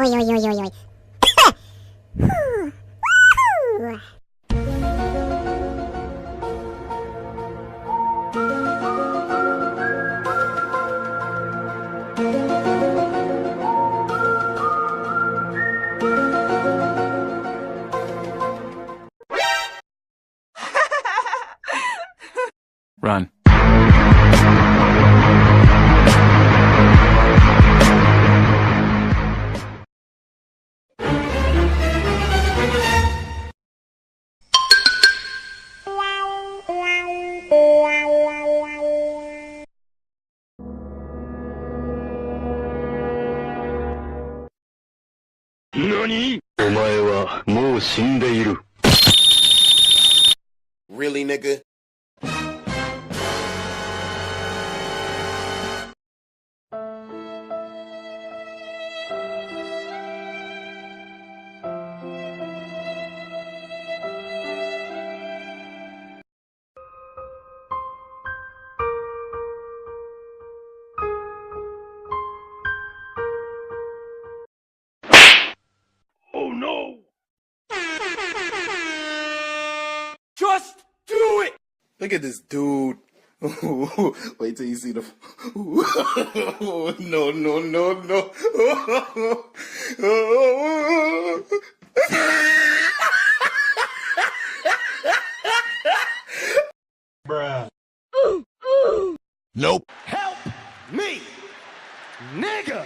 oi, oi, oi, oi, oi. Run. NANI?! お前はもう死んでいる。Really, nigga? Oh no! Just do it! Look at this dude. Wait till you see the. No, no, no, no. Bruh. Nope. Help me, nigga!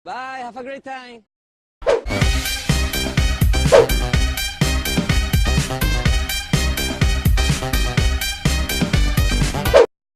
Bye, have a great time.